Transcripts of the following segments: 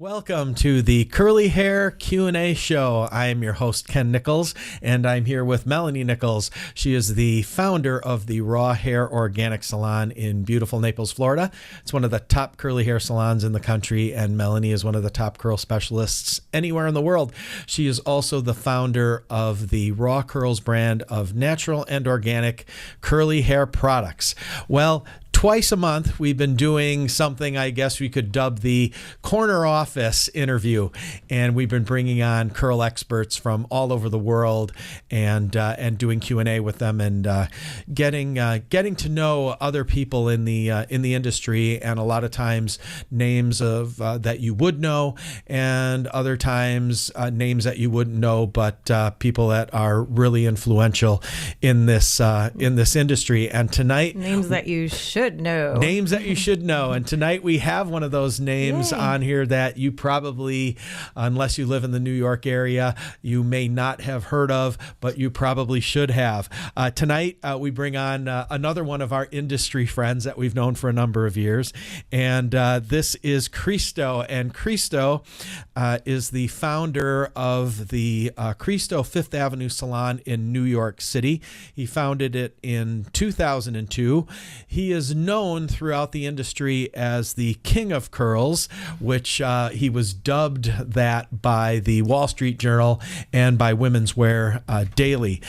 Welcome to the Curly Hair Q&A show. I am your host, Ken Nichols, and I'm here with Melanie Nichols. She is the founder of the Raw Hair Organic Salon in beautiful Naples, Florida. It's one of the top curly hair salons in the country, and Melanie is one of the top curl specialists anywhere in the world. She is also the founder of the Raw Curls brand of natural and organic curly hair products. Well, twice a month, we've been doing something I guess we could dub the corner office interview, and we've been bringing on curl experts from all over the world and doing Q&A with them and getting to know other people in the industry, and a lot of times names of that you would know, and other times names that you wouldn't know, but people that are really influential in this industry. And tonight, names that you should know. Names that you should know. And tonight we have one of those names on here that you probably, unless you live in the New York area, you may not have heard of, but you probably should have. Tonight we bring on another one of our industry friends that we've known for a number of years. And this is Christo. And Christo is the founder of the Christo Fifth Avenue Salon in New York City. He founded it in 2002. He is known throughout the industry as the King of Curls, which he was dubbed that by the Wall Street Journal and by Women's Wear Daily.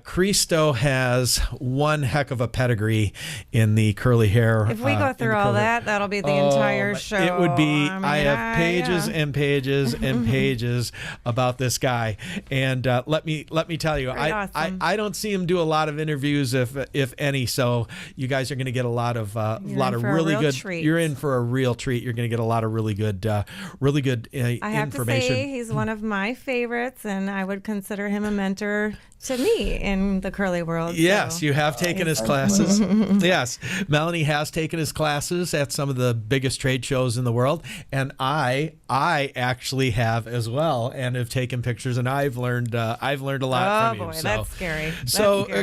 Christo has one heck of a pedigree in the curly hair. If we go through all that, that'll be the entire show. It would be. I have pages and pages and pages about this guy, and let me tell you, I don't see him do a lot of interviews, if any. So you guys are going to get a lot of really good. Treat. You're in for a real treat. You're going to get a lot of really good information. I have to say, he's one of my favorites, and I would consider him a mentor to me in the curly world. Yes, so. You have taken his classes. Yes, Melanie has taken his classes at some of the biggest trade shows in the world, and I actually have as well, and have taken pictures, and I've learned a lot from you. Oh boy, that's scary.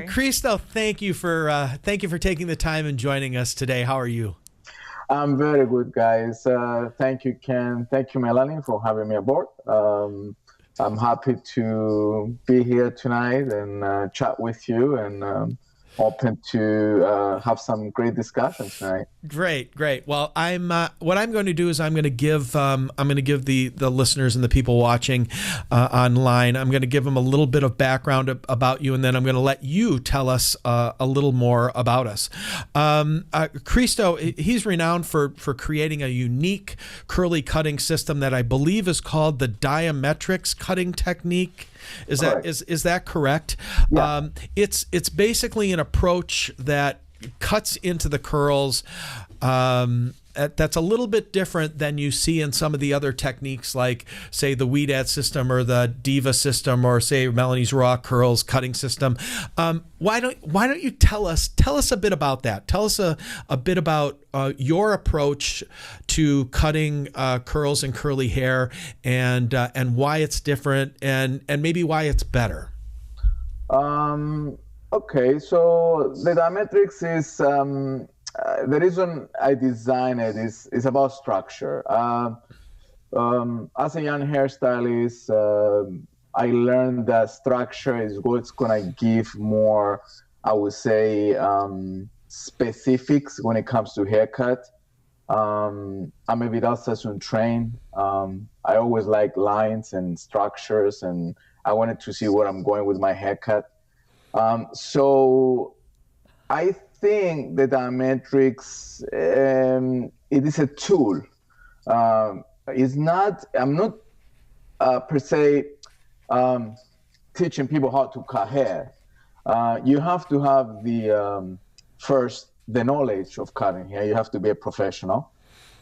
Christo, thank you for taking the time and joining us today. How are you? I'm very good, guys. Thank you, Ken. Thank you, Melanie, for having me aboard. I'm happy to be here tonight and chat with you, and open to have some great discussion tonight. Great. Well, what I'm going to do is I'm going to give the listeners and the people watching online, I'm going to give them a little bit of background about you, and then I'm going to let you tell us a little more about us. Christo, he's renowned for creating a unique curly cutting system that I believe is called the Diametric cutting technique. Is that correct? Yeah. It's basically an approach that cuts into the curls that's a little bit different than you see in some of the other techniques, like say the Weed Ad system or the Diva system, or say Melanie's Raw Curls cutting system. Why don't you tell us a bit about that? Tell us a bit about your approach to cutting curls and curly hair, and why it's different, and maybe why it's better. Okay, so the Diametrics is the reason I designed it is about structure. As a young hairstylist, I learned that structure is what's gonna give more, I would say, specifics when it comes to haircut. I'm a Vidal Sassoon trained. I always like lines and structures, and I wanted to see where I'm going with my haircut. So I think the Diametrics, it is a tool. I'm not per se teaching people how to cut hair. You have to have the first the knowledge of cutting hair. You have to be a professional.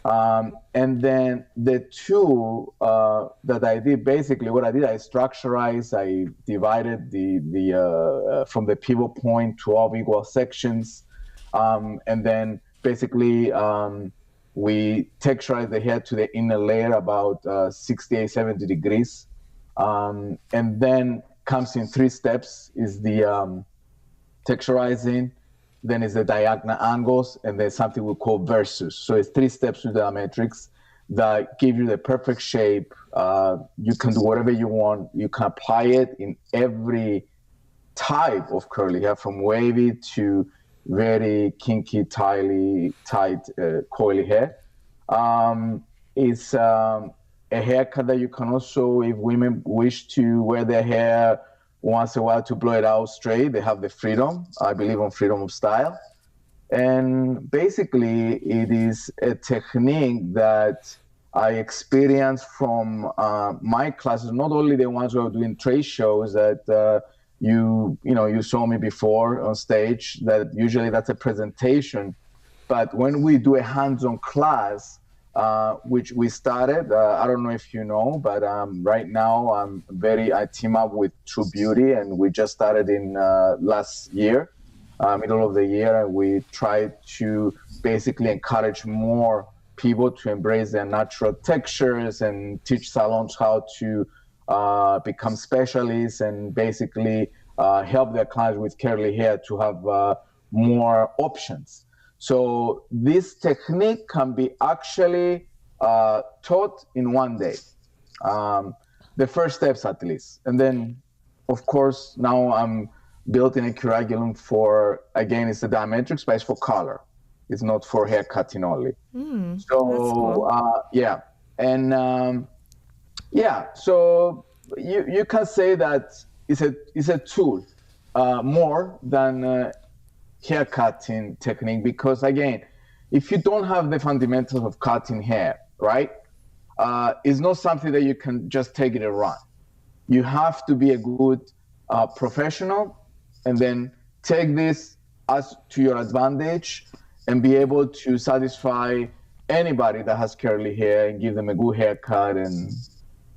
And then the tool that I did, basically what I did, I structurized, I divided the from the pivot point 12 equal sections. And then basically we texturized the hair to the inner layer about 68, 70 degrees. And then comes in 3 steps is the texturizing, then is the diagonal angles, and then something we call versus. So it's 3 steps with the Diametrics. that give you the perfect shape. You can do whatever you want. You can apply it in every type of curly hair, from wavy to very kinky, tight, coily hair. It's a haircut that you can also, if women wish to wear their hair once in a while to blow it out straight, they have the freedom. I believe on freedom of style. And basically, it is a technique that I experienced from my classes, not only the ones who are doing trade shows that you saw me before on stage, that usually that's a presentation. But when we do a hands-on class, which we started, I don't know if you know, but right now I team up with True Beauty, and we just started in last year. Middle of the year, and we try to basically encourage more people to embrace their natural textures and teach salons how to become specialists and basically help their clients with curly hair to have more options. So this technique can be actually taught in one day, the first steps at least. And then, of course, now I'm built in a curriculum for, again, it's the Diametric, but it's for color. It's not for hair cutting only. So, cool. Yeah. And so you can say that it's a tool more than hair cutting technique, because again, if you don't have the fundamentals of cutting hair, right, it's not something that you can just take it and run. You have to be a good professional, and then take this as to your advantage and be able to satisfy anybody that has curly hair and give them a good haircut and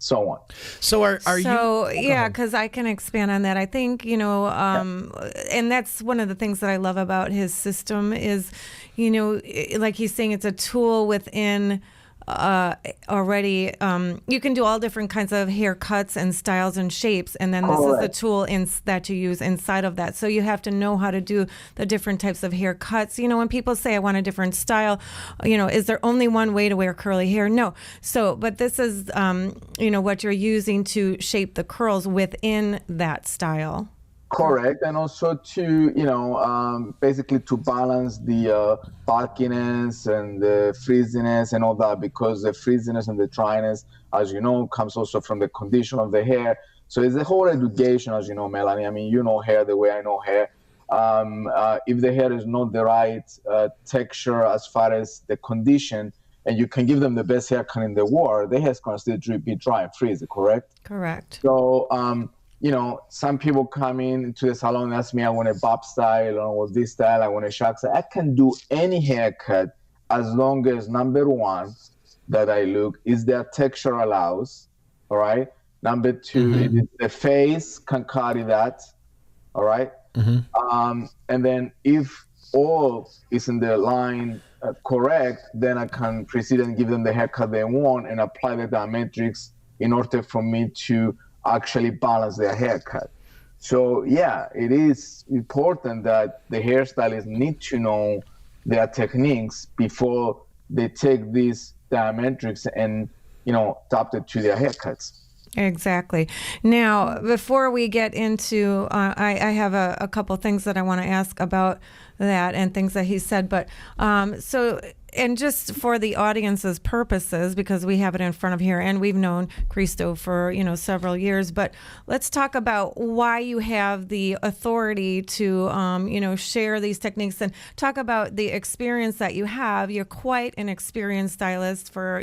so on. So are you? So yeah, because I can expand on that. I think, and that's one of the things that I love about his system is, like he's saying, it's a tool within already. You can do all different kinds of haircuts and styles and shapes, and then this is the tool that you use inside of that. So you have to know how to do the different types of haircuts. When people say I want a different style, is there only one way to wear curly hair? No. So, but this is what you're using to shape the curls within that style. Correct, and also to basically to balance the bulkiness and the frizziness and all that, because the frizziness and the dryness, as you know, comes also from the condition of the hair. So it's a whole education, as you know, Melanie. I mean, you know hair the way I know hair. If the hair is not the right texture as far as the condition, and you can give them the best haircut in the world, the hair is going to still be dry and frizzy. Correct. Correct. So. Some people come into the salon and ask me, I want a bob style, or I want this style, I want a shark style. I can do any haircut as long as, number one, that I look, is their texture allows, all right? Number two, the face can carry that, all right? And then if all is in the line correct, then I can proceed and give them the haircut they want and apply the diametrics in order for me to actually balance their haircut. So yeah, it is important that the hairstylists need to know their techniques before they take these diametrics and adapt it to their haircuts. Exactly. Now, before we get into, I have a couple things that I want to ask about that and things that he said, but and just for the audience's purposes, because we have it in front of here and we've known Christo for, several years, but let's talk about why you have the authority to, share these techniques and talk about the experience that you have. You're quite an experienced stylist for,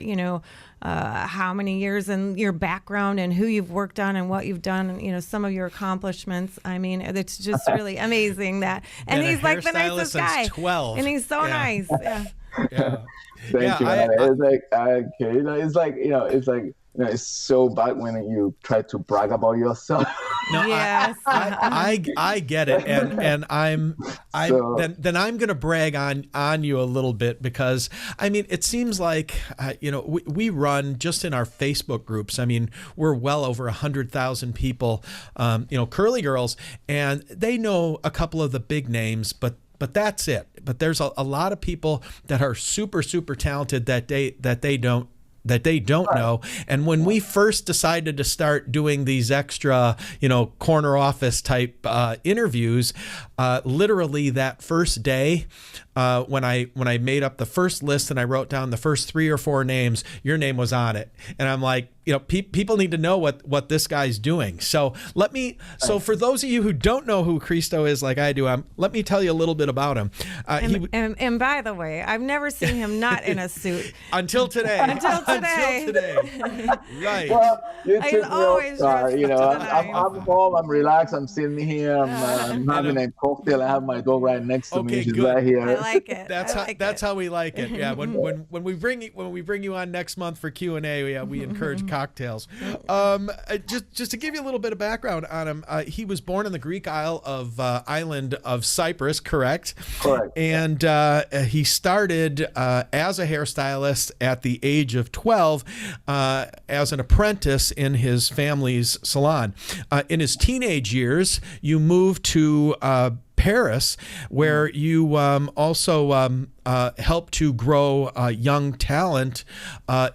how many years and your background and who you've worked on and what you've done, and, some of your accomplishments. I mean, it's just really amazing that. And he's like the nicest guy. 12. And he's so nice. Yeah. Yeah. Thank you. It's like, okay, it's like, it's so bad when you try to brag about yourself. No, yes. I get it, and then I'm going to brag on you a little bit, because I mean, it seems like we run just in our Facebook groups. I mean, we're well over 100,000 people, curly girls, and they know a couple of the big names, but that's it. But there's a lot of people that are super, super talented that they don't that they don't know. And when we first decided to start doing these extra, corner office type interviews, literally that first day, when I made up the first list and I wrote down the first 3 or 4 names, your name was on it. And I'm like, people need to know what this guy's doing. So for those of you who don't know who Christo is like I do, let me tell you a little bit about him. And by the way, I've never seen him not in a suit. Until today. Until today. Right. Well, you He's took always car, dressed to the nines. I'm home, I'm relaxed, I'm sitting here, I'm having a cocktail, I have my dog right next to me, she's good. right here. I like it. That's how we like it. Yeah. When we bring you on next month for Q&A, we encourage cocktails. Just to give you a little bit of background on him, he was born in the Greek island of Cyprus, correct? Correct. And he started as a hairstylist at the age of 12 as an apprentice in his family's salon. In his teenage years, you moved to Paris, where you also helped to grow young talent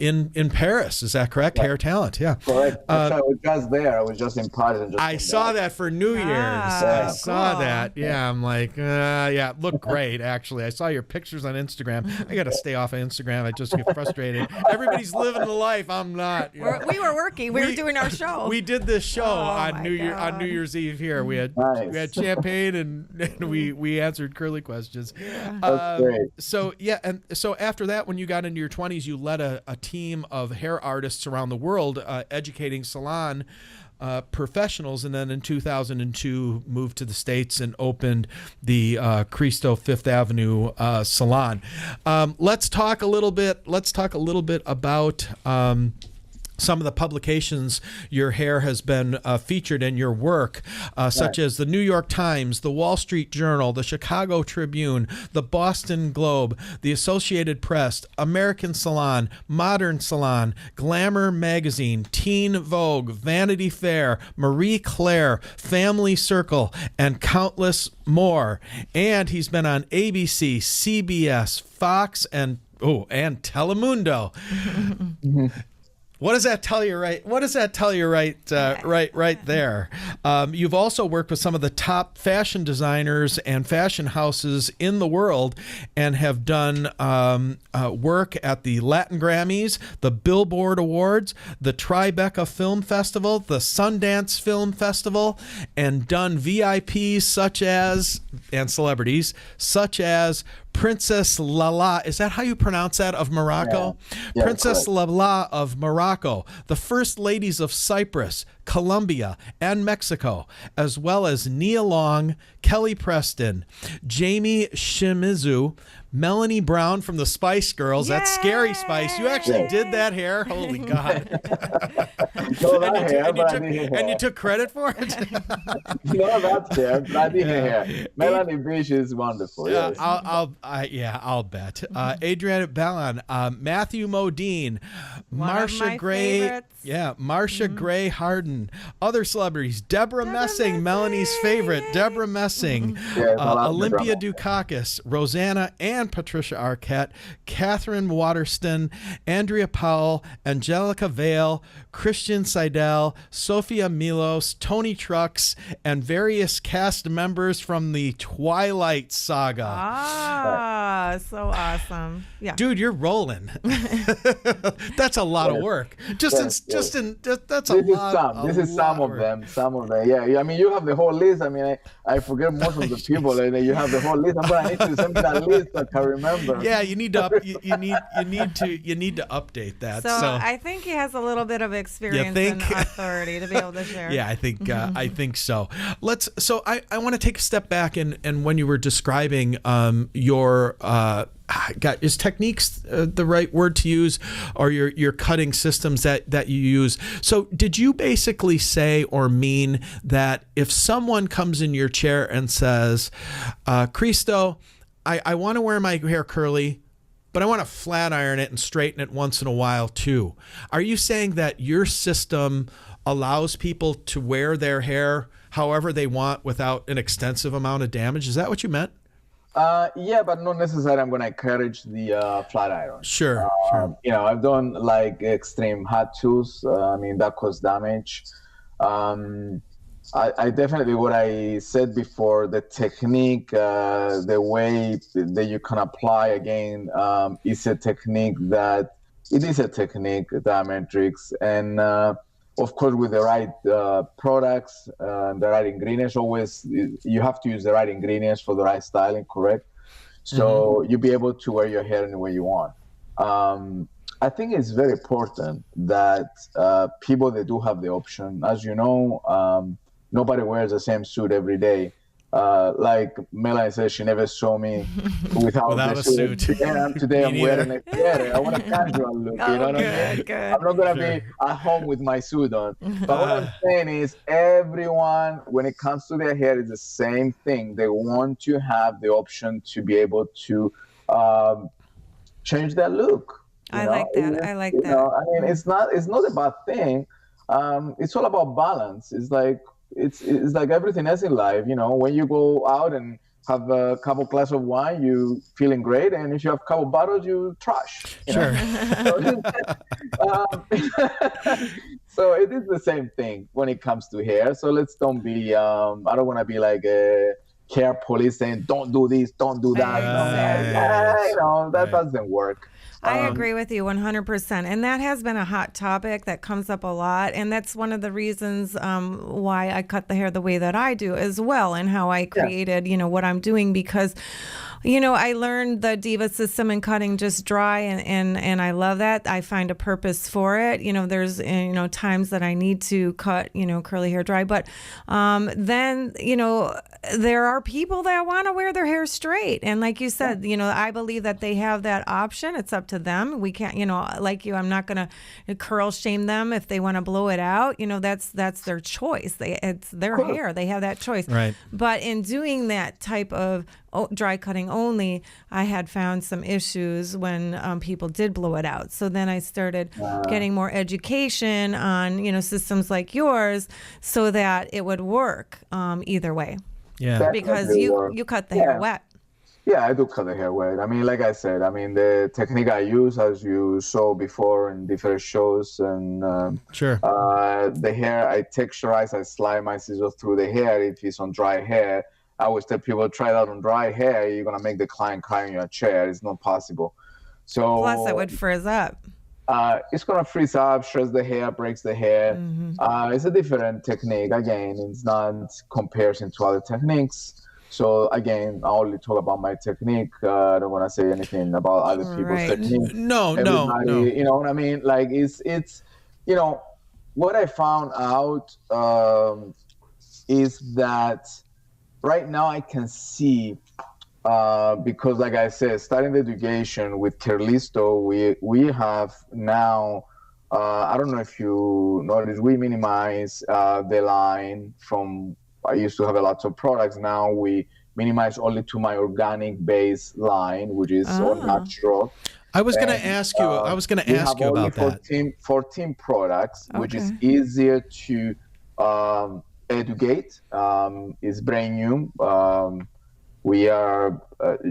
in Paris. Is that correct? Hair talent, yeah. Correct. Actually, I was just there. I was just in Paris. And just I saw that for New Year's. I saw cool. that. Yeah, I'm like, yeah, it looked great, actually. I saw your pictures on Instagram. I got to stay off of Instagram. I just get frustrated. Everybody's living the life. I'm not. We were working. We were doing our show. We did this show on New Year's Eve here. We had champagne and we answered curly questions. That's great. So after that, when you got into your 20s, you led a team of hair artists around the world, educating salon professionals, and then in 2002 moved to the States and opened the Christo Fifth Avenue salon. Let's talk a little bit about some of the publications your hair has been featured in your work, such as the New York Times, the Wall Street Journal, the Chicago Tribune, the Boston Globe, the Associated Press, American Salon, Modern Salon, Glamour Magazine, Teen Vogue, Vanity Fair, Marie Claire, Family Circle, and countless more. And he's been on ABC, CBS, Fox, and Telemundo. What does that tell you, right? What does that tell you, right there? You've also worked with some of the top fashion designers and fashion houses in the world, and have done work at the Latin Grammys, the Billboard Awards, the Tribeca Film Festival, the Sundance Film Festival, and done VIPs and celebrities such as Princess Lala, is that how you pronounce that, of Morocco? Yeah, Princess correct. Lala of Morocco, the First Ladies of Cyprus, Colombia, and Mexico, as well as Nia Long, Kelly Preston, Jamie Shimizu, Melanie Brown from the Spice Girls. That's Scary Spice. You actually did that hair? Holy God. And you took credit for it? No, that's hair, but I did hair. Melanie Beach is wonderful. Yes. I'll bet. Adrienne Ballon, Matthew Modine, Marsha Gray. Favorites. Yeah, Marsha Gray Harden. Other celebrities, Deborah Messing, Melanie's favorite, Deborah Messing, Olympia Dukakis, Rosanna and Patricia Arquette, Catherine Waterston, Andrea Powell, Angelica Vale, Christian Seidel, Sophia Milos, Tony Trucks, and various cast members from the Twilight Saga. So awesome. Yeah. Dude, you're rolling. That's a lot of work. That's a lot. This is some of them. Yeah. I mean, you have the whole list. I mean, I forget most of the people. You have the whole list. I'm gonna need to send me that list. I can remember. Yeah, you need to update that. So I think he has a little bit of experience and authority to be able to share. Yeah, I think so. I want to take a step back and when you were describing your is techniques the right word to use, or your cutting systems that you use? So did you basically say or mean that if someone comes in your chair and says, Christo, I want to wear my hair curly, but I want to flat iron it and straighten it once in a while too, are you saying that your system allows people to wear their hair however they want without an extensive amount of damage? Is that what you meant? Yeah, but not necessarily I'm going to encourage the flat iron. Sure. I've done like extreme hot tools. I mean, that cause damage. I definitely, what I said before, the technique, the way that you can apply again, is a technique Diametrics, and of course with the right products, the right ingredients. Always, you have to use the right ingredients for the right styling, correct? So you'll be able to wear your hair any way you want. I think it's very important that people that do have the option, as you know, nobody wears the same suit every day. Like Melanie says, she never saw me without a suit. Today I'm wearing a sweater. I want a casual look. You know what I mean? Good. I'm not gonna be at home with my suit on. But what I'm saying is, everyone, when it comes to their hair, is the same thing. They want to have the option to be able to change their look. I like that. I like that. I mean, it's not a bad thing. It's all about balance. It's like everything else in life. When you go out and have a couple glasses of wine, you feeling great, and if you have a couple bottles, you trash. Sure. So it is the same thing when it comes to hair. So let's don't be. I don't want to be like a hair police saying, "Don't do this, don't do that." That doesn't work. I agree with you 100%. And that has been a hot topic that comes up a lot. And that's one of the reasons why I cut the hair the way that I do as well, and how I created, what I'm doing, because I learned the Diva system and cutting just dry, and I love that. I find a purpose for it. There's times that I need to cut curly hair dry, but then there are people that want to wear their hair straight, and like you said, I believe that they have that option. It's up to them. We can't, like you, I'm not gonna curl shame them if they want to blow it out. That's their choice. It's their hair. They have that choice. Right. But in doing that type of dry cutting only, I had found some issues when people did blow it out. So then I started getting more education on, systems like yours, so that it would work either way. Yeah. Because you cut the hair wet. Yeah, I do cut the hair wet. I mean, like I said, the technique I use, as you saw before in different shows, and Sure. The hair, I texturize, I slide my scissors through the hair. If it's on dry hair, I always tell people, try that on dry hair. You're going to make the client cry in your chair. It's not possible. So Plus, it would frizz up. It's going to freeze up, shreds the hair, breaks the hair. It's a different technique. Again, it's not comparison to other techniques. So again, I only talk about my technique. I don't want to say anything about other people's technique. No. You know what I mean? Like it's what I found out is that right now I can see, because like I said, starting the education with Curlisto, we have now, I don't know if you noticed, we minimize the line from, I used to have a lot of products. Now we minimize only to my organic base line, which is all natural. I was going to ask you. I was going to ask you about that. 14 products, which is easier to educate. It's brand new. We are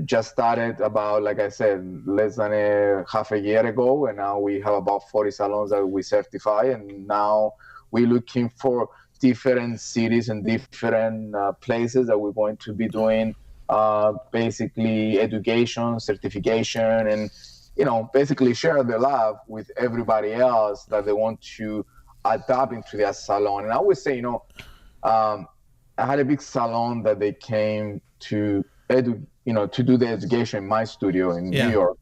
just started about, like I said, less than half a year ago, and now we have about 40 salons that we certify, and now we're looking for different cities and different places that we're going to be doing basically education, certification, and basically share the love with everybody else that they want to adapt into their salon. And I always say, I had a big salon that they came to to do the education in my studio in New York.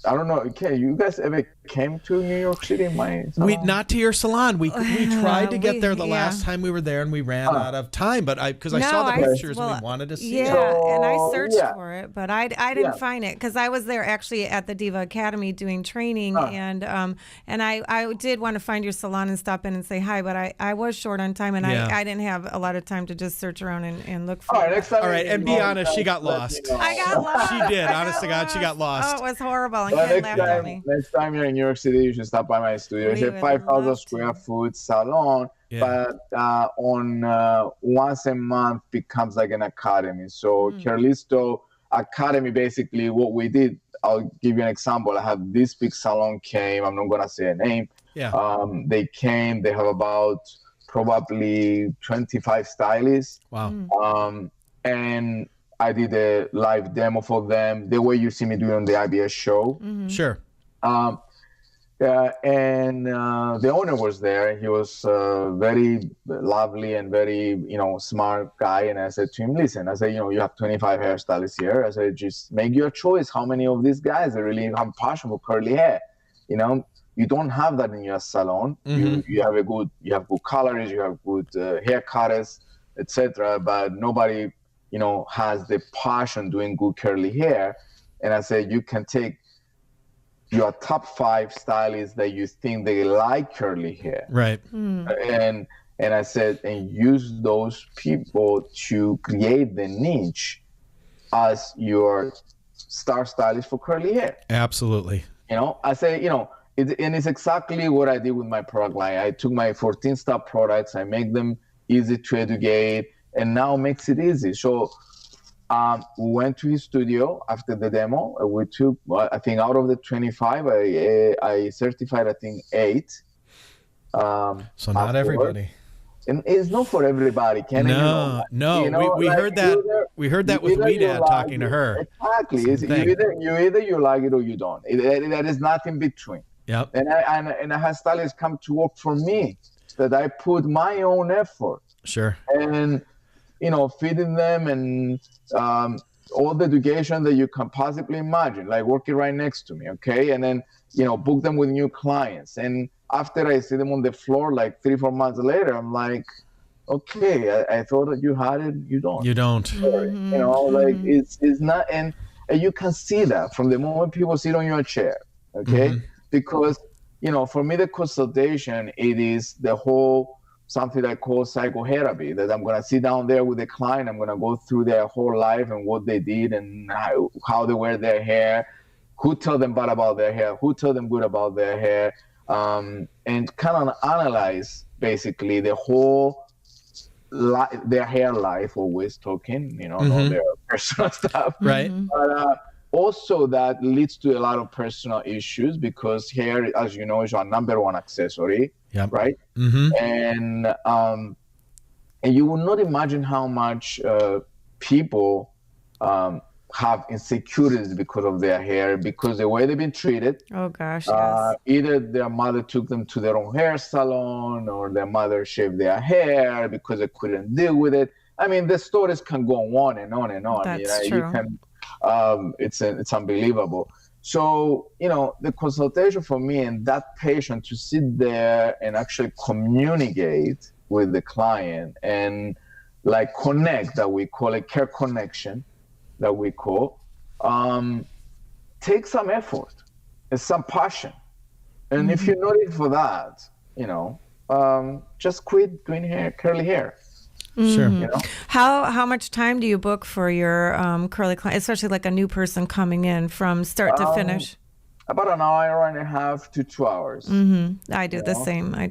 I don't know. You guys ever came to New York City? Not to your salon. We tried to get there the last time we were there, and we ran out of time. But because I saw the pictures, and we wanted to see it. And I searched for it, but I didn't find it, because I was there actually at the Diva Academy doing training, and I did want to find your salon and stop in and say hi, but I was short on time, and I didn't have a lot of time to just search around and look for it. All right, and be honest, she got lost. I got lost. She did. Honest to God, she got lost. Oh, it was horrible. And Ken laughed at me. Next time you're in New York City, you should stop by my studio. It's a 5,000 square foot salon. but on once a month becomes like an academy. So Curlisto Academy, basically what we did, I'll give you an example. I have this big salon came, I'm not going to say a name. Yeah. They came, they have about probably 25 stylists. Wow. And I did a live demo for them, the way you see me doing on the IBS show. Sure. And the owner was there. He was very lovely and very, smart guy. And I said to him, listen, I said, you have 25 hairstylists here. I said, just make your choice. How many of these guys are really have passion for curly hair? You don't have that in your salon. You have good colors, you have good hair cutters, etc. But nobody, has the passion doing good curly hair. And I said, you can take your top 5 stylists that you think they like curly hair. Right. And I said, and use those people to create the niche as your star stylist for curly hair. Absolutely. I say, it's exactly what I did with my product line. I took my 14-step products, I make them easy to educate, and now makes it easy. So we went to his studio after the demo. We took, I think, out of the 25, I certified, I think, 8. So not everybody. And it's not for everybody, Ken. No. We heard that. We heard that with Weedad talking to her. Exactly. You either you like it or you don't. There is nothing between. Yep. And I had stylists come to work for me that I put my own effort. Sure. And feeding them and all the education that you can possibly imagine, like working right next to me, okay? And then, book them with new clients. And after I see them on the floor, like 3-4 months later, I'm like, okay, I thought that you had it, you don't. You don't. Like it's not, and you can see that from the moment people sit on your chair, okay? Because, for me, the consultation, it is the whole, something I call psychotherapy, that I'm going to sit down there with the client. I'm going to go through their whole life and what they did and how they wear their hair, who tell them bad about their hair, who tell them good about their hair, and kind of analyze basically the whole their hair life, always talking, not their personal stuff. Right. But also that leads to a lot of personal issues because hair, as you know, is our number one accessory. Yep. Right. And you will not imagine how much people have insecurities because of their hair, because the way they've been treated. Oh gosh, yes. Either their mother took them to their own hair salon, or their mother shaved their hair because they couldn't deal with it. I mean, the stories can go on and on and on. That's true. You can, it's unbelievable. So, the consultation for me and that patient to sit there and actually communicate with the client and like connect, that we call it care connection, that we call, take some effort and some passion. And if you're not in for that, just quit doing curly hair. Sure. How much time do you book for your curly client, especially like a new person coming in from start to finish? About an hour and a half to 2 hours. I do the same. I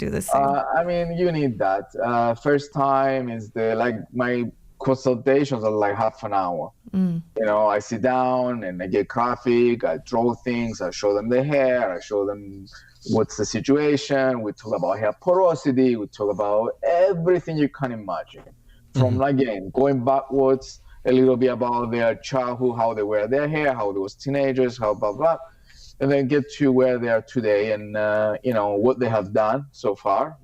mean, you need that. First time is my consultations are like half an hour. I sit down and I get graphic, I draw things, I show them the hair, I show them what's the situation. We talk about hair porosity, we talk about everything you can imagine. From, again, going backwards a little bit about their childhood, how they wear their hair, how they was teenagers, how blah, blah, and then get to where they are today and, what they have done so far,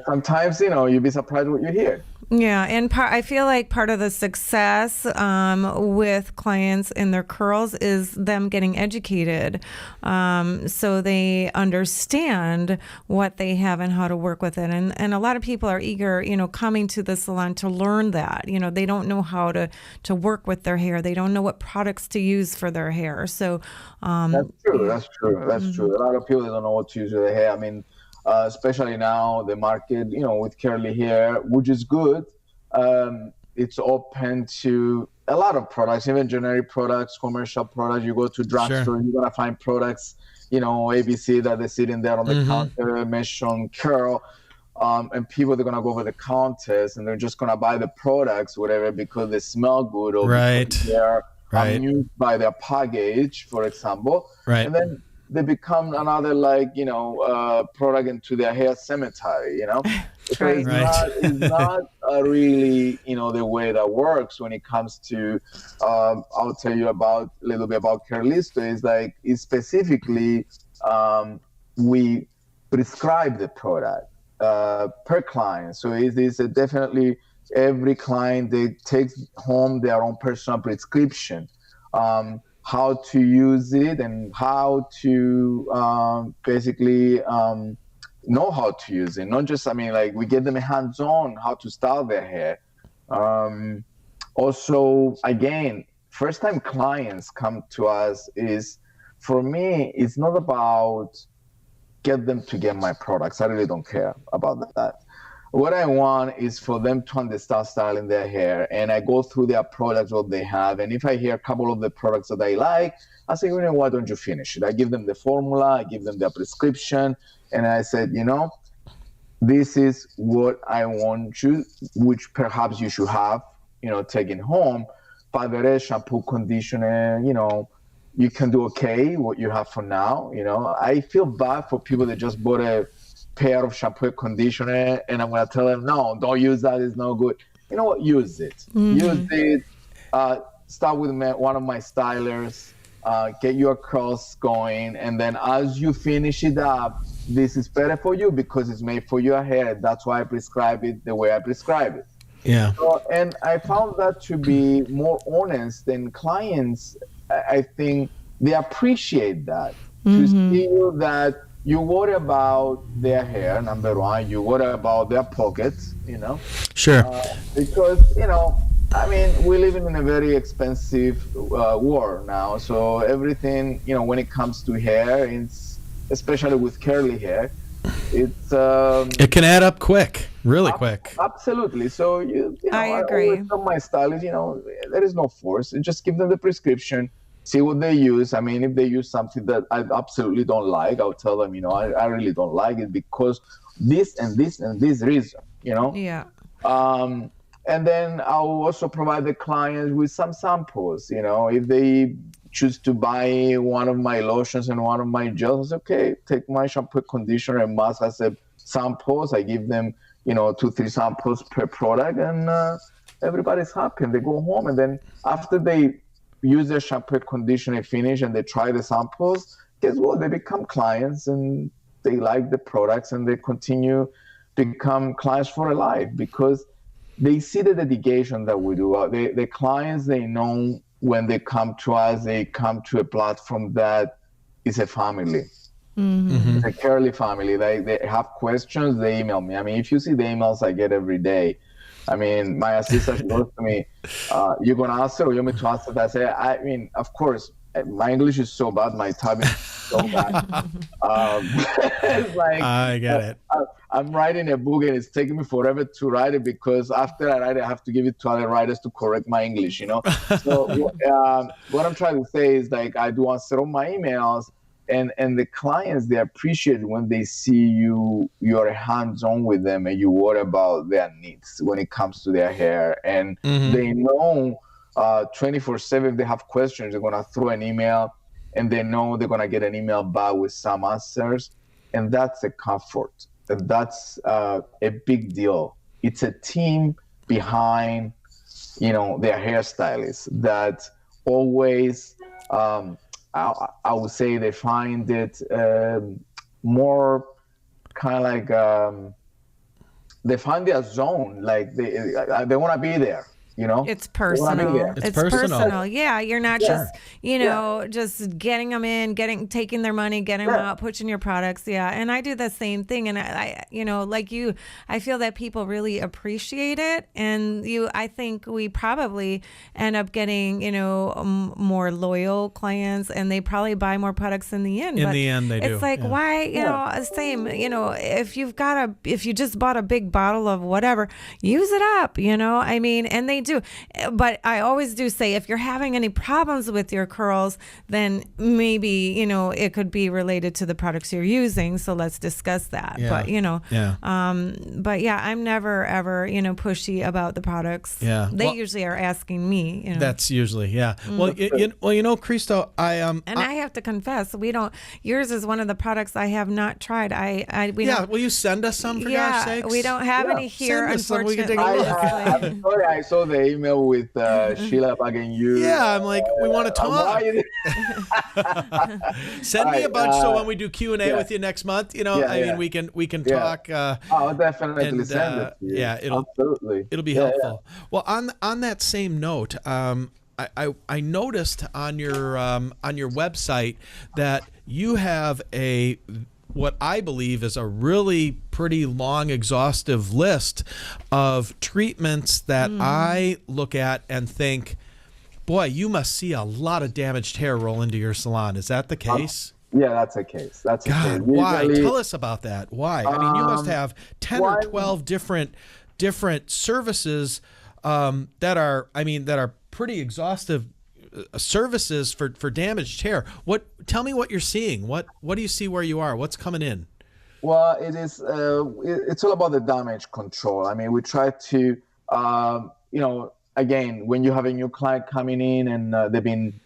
sometimes, you'll be surprised what you hear. Yeah, and I feel like part of the success with clients in their curls is them getting educated, so they understand what they have and how to work with it. And a lot of people are eager, coming to the salon to learn that. They don't know how to work with their hair. They don't know what products to use for their hair. So that's true. A lot of people don't know what to use with their hair. I mean, especially now, the market, with curly hair, which is good. It's open to a lot of products, even generic products, commercial products. You go to drugstore, Sure. you're gonna find products, ABC that they're sitting there on the counter, mesh on curl. And people, they're gonna go over the counters and they're just gonna buy the products, whatever, because they smell good or Right. because they're Right. amused by their package, for example. Right. And then they become another product into their hair cemetery. So Right. it's not really the way that works when it comes to. I'll tell you a little bit about Curlisto. It's specifically we prescribe the product per client. So it is definitely every client, they take home their own personal prescription, how to use it and how to basically know how to use it. Not just, we get them hands-on how to style their hair. Also, again, first-time clients come to us for me, it's not about get them to get my products. I really don't care about that. What I want is for them to understand styling their hair, and I go through their products, what they have, and if I hear a couple of the products that I like, I say, why don't you finish it? I give them the formula, I give them their prescription, and I said, this is what I want you, which perhaps you should have, taken home. But the rest, shampoo, conditioner, you can do okay what you have for now. I feel bad for people that just bought a pair of shampoo and conditioner, and I'm going to tell them, no, don't use that, it's no good. You know what? Use it. Use it. Start with one of my stylers, get your curls going, and then as you finish it up, this is better for you because it's made for your hair. That's why I prescribe it the way I prescribe it. Yeah. So, and I found that to be more honest than clients. I think they appreciate that. To see that you worry about their hair, number one, you worry about their pockets, Sure. because, we're living in a very expensive world now. So everything, when it comes to hair, it's, especially with curly hair, it's it can add up quick, really quick. Absolutely. So I agree. always tell my stylist, there is no force. Just give them the prescription, see what they use. If they use something that I absolutely don't like, I'll tell them, I really don't like it because this and this and this reason, Yeah. And then I'll also provide the clients with some samples. If they choose to buy one of my lotions and one of my gels, okay, take my shampoo, conditioner, and mask as a samples. I give them, 2-3 samples per product, and everybody's happy. And they go home, and then after they use their shampoo, conditioner, finish, and they try the samples, guess what? They become clients, and they like the products, and they continue become clients for life because they see the dedication that we do. The clients, they know when they come to us, they come to a platform that is a family. It's a curly family. They have questions, they email me. If you see the emails I get every day, my assistant goes to me, you're going to answer or you want me to answer that? I say, of course, my English is so bad, my typing is so bad. It's like, I get it. I'm writing a book and it's taking me forever to write it because after I write it, I have to give it to other writers to correct my English, So what I'm trying to say is I do answer all my emails, and the clients, they appreciate when they see you're hands-on with them and you worry about their needs when it comes to their hair. And they know 24/7, if they have questions, they're going to throw an email and they know they're going to get an email back with some answers. And that's a comfort. That's a big deal. It's a team behind, their hairstylists that always, I would say they find it more kind of they find their zone. They want to be there. It's personal. It's personal. Yeah, you're not just, just getting them in, taking their money, getting them out, pushing your products. Yeah, and I do the same thing. And I like you, I feel that people really appreciate it. And I think we probably end up getting, more loyal clients, and they probably buy more products in the end. In the end, they do. It's like, why, same, if you just bought a big bottle of whatever, use it up, and they do. But I always do say, if you're having any problems with your curls, then maybe, it could be related to the products you're using. So let's discuss that. Yeah. But, Yeah. but yeah, I'm never, ever, pushy about the products. Yeah. They usually are asking me, That's usually, yeah. Well, Christo, And I have to confess, yours is one of the products I have not tried. Will you send us some, for gosh sakes? We don't have any here, Send us some, we can unfortunately. take a look. I'm sorry, I saw the email with Sheila bugging you. Yeah, I'm like, we want to talk. Send me a bunch so when we do Q&A with you next month, we can talk. I'll definitely send it to you. Yeah, it'll be helpful. Well, on that same note, I noticed on your website that you have what I believe is a really pretty long, exhaustive list of treatments that I look at and think, boy, you must see a lot of damaged hair roll into your salon. Is that the case? Yeah, that's a case. That's a case. Why? Usually, Tell us about that. Why? I mean, you must have 10 or 12 different services that are pretty exhaustive services for damaged hair. Tell me what you're seeing. What do you see where you are? What's coming in? Well, it is. It's all about the damage control. I mean, we try to, again, when you have a new client coming in and they've been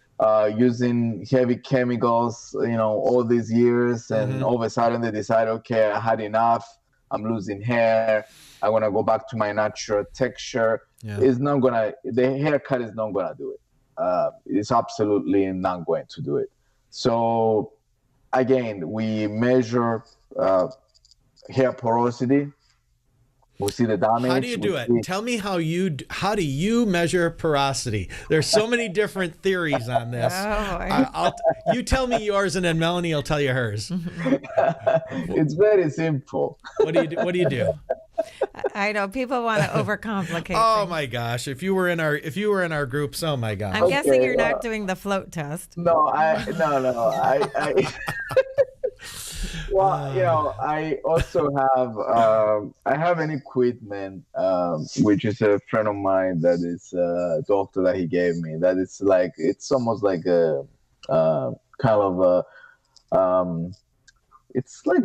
using heavy chemicals, all these years, and all of a sudden they decide, okay, I had enough. I'm losing hair. I want to go back to my natural texture. Yeah. The haircut is not gonna do it. It's absolutely not going to do it. So again, we measure hair porosity. We see the damage. How do you do it? Tell me how do you measure porosity? There's so many different theories on this. You tell me yours, and then Melanie will tell you hers. It's very simple. What do you do? I know people want to overcomplicate. Oh things. my gosh! If you were in our groups, oh my gosh! I'm guessing you're not doing the float test. No. Well, I also have an equipment, which is a friend of mine that is a doctor that he gave me. That is like, it's almost like a kind of it's like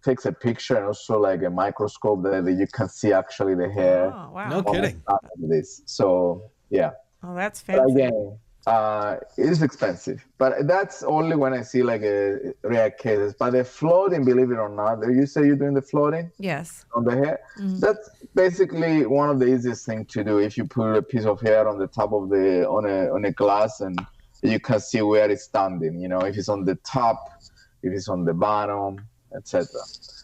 takes a picture and also like a microscope that you can see actually the hair. Oh, wow. No kidding. This. So yeah. Oh, that's But fancy. again, it is expensive, but that's only when I see like a rare cases. But the floating, believe it or not, you say you're doing the floating Yes. on the hair. That's basically one of the easiest thing to do. If you put a piece of hair on the top of on a glass, and you can see where it's standing. If it's on the top, if it's on the bottom, etc.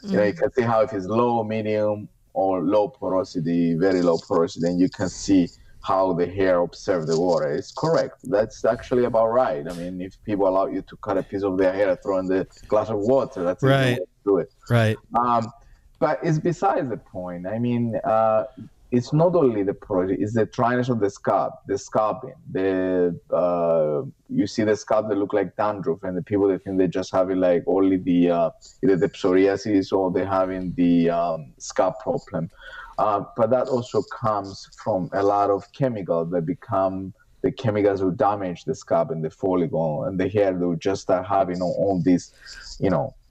You can see how if it's low, medium, or low porosity, very low porosity, and you can see how the hair observe the water. It's correct. That's actually about right. I mean, if people allow you to cut a piece of their hair and throw in the glass of water, that's the way to do it. Right. But it's besides the point. I mean, it's not only the porosity, it's the dryness of the scalp, the scalping. You see the scalp that look like dandruff, and the people that think they just have it like only the either the psoriasis or they're having the scalp problem. But that also comes from a lot of chemicals that become the chemicals who damage the scalp and the follicle and the hair. They will just start having all these,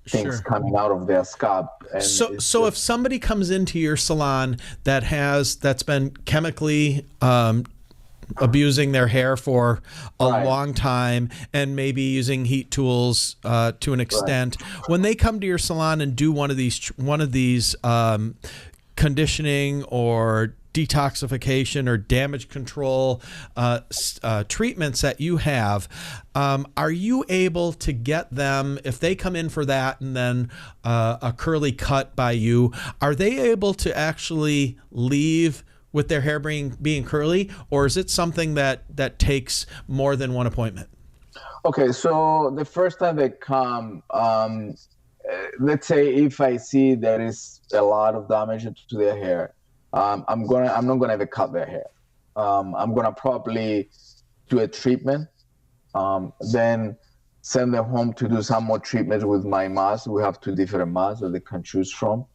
things coming out of their scalp. And so if somebody comes into your salon that's been chemically abusing their hair for a long time and maybe using heat tools to an extent, when they come to your salon and do one of these conditioning or detoxification or damage control treatments that you have, are you able to get them, if they come in for that and then a curly cut by you, are they able to actually leave with their hair being curly, or is it something that takes more than one appointment? Okay, so the first time they come, let's say if I see there is a lot of damage to their hair, I'm not gonna ever cut their hair. I'm gonna probably do a treatment, then send them home to do some more treatments with my mask. We have 2 different masks that they can choose from.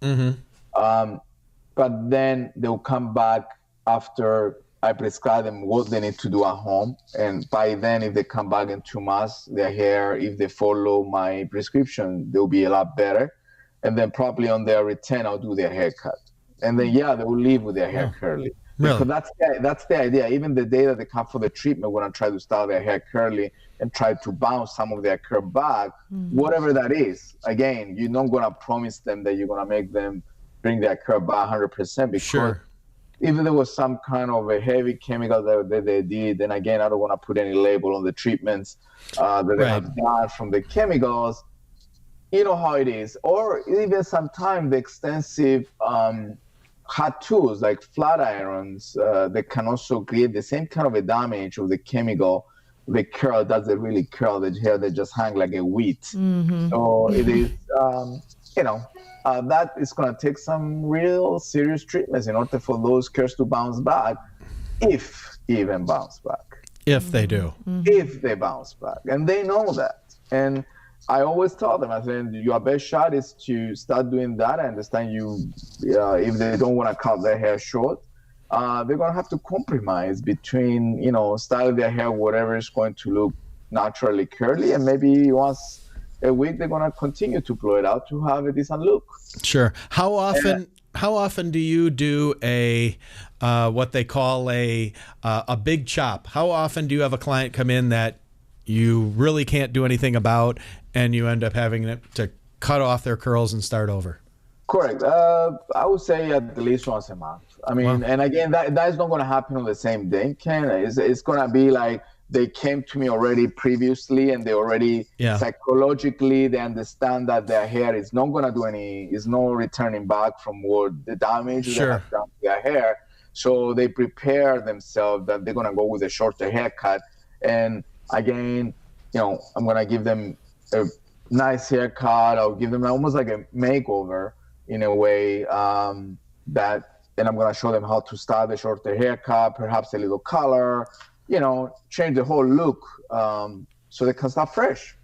But then they'll come back after I prescribe them what they need to do at home. And by then, if they come back in 2 months, their hair, if they follow my prescription, they'll be a lot better. And then probably on their return, I'll do their haircut. And then, they will leave with their hair curly. Really? Because that's the idea. Even the day that they come for the treatment, when I try to style their hair curly and try to bounce some of their curl back, whatever that is, again, you're not going to promise them that you're going to make them bring their curl back 100% because even there was some kind of a heavy chemical that they did, then again, I don't want to put any label on the treatments that they have done from the chemicals. You know how it is. Or even sometimes the extensive hot tools like flat irons that can also create the same kind of a damage of the chemical. The curl doesn't really curl the hair, they just hang like a wheat. So it is, that is going to take some real serious treatments in order for those curls to bounce back, if even bounce back. If they do. If they bounce back. And they know that. And I always tell them, I said, your best shot is to start doing that. I understand if they don't want to cut their hair short, they're going to have to compromise between, styling their hair, whatever is going to look naturally curly, and maybe once a week they're going to continue to blow it out to have a decent look. Sure. How often do you do a what they call a big chop? How often do you have a client come in that you really can't do anything about, and you end up having to cut off their curls and start over? Correct. I would say at least once a month. I mean, and again, that's not going to happen on the same day, Ken. It's going to be like they came to me already previously, and they already psychologically, they understand that their hair is not going to do is no returning back from what the damage they have done to their hair. So they prepare themselves that they're going to go with a shorter haircut. And again, I'm going to give them a nice haircut. I'll give them almost like a makeover in a way and I'm going to show them how to style the shorter haircut, perhaps a little color, change the whole look so they can start fresh.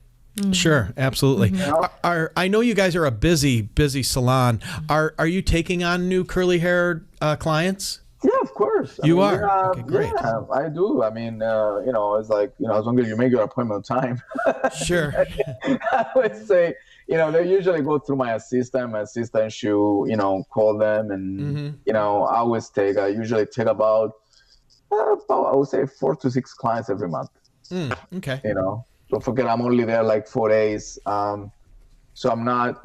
Sure, absolutely. I know you guys are a busy salon. Are you taking on new curly hair clients? Yeah, of course. You are? Okay, great. Yeah, I do. I mean, it's like, as long as you make your appointment on time. Sure. I would say, they usually go through my assistant. My assistant, she'll, call them. And, I usually take about, I would say 4 to 6 clients every month. Okay. Don't forget, I'm only there like 4 days. So I'm not,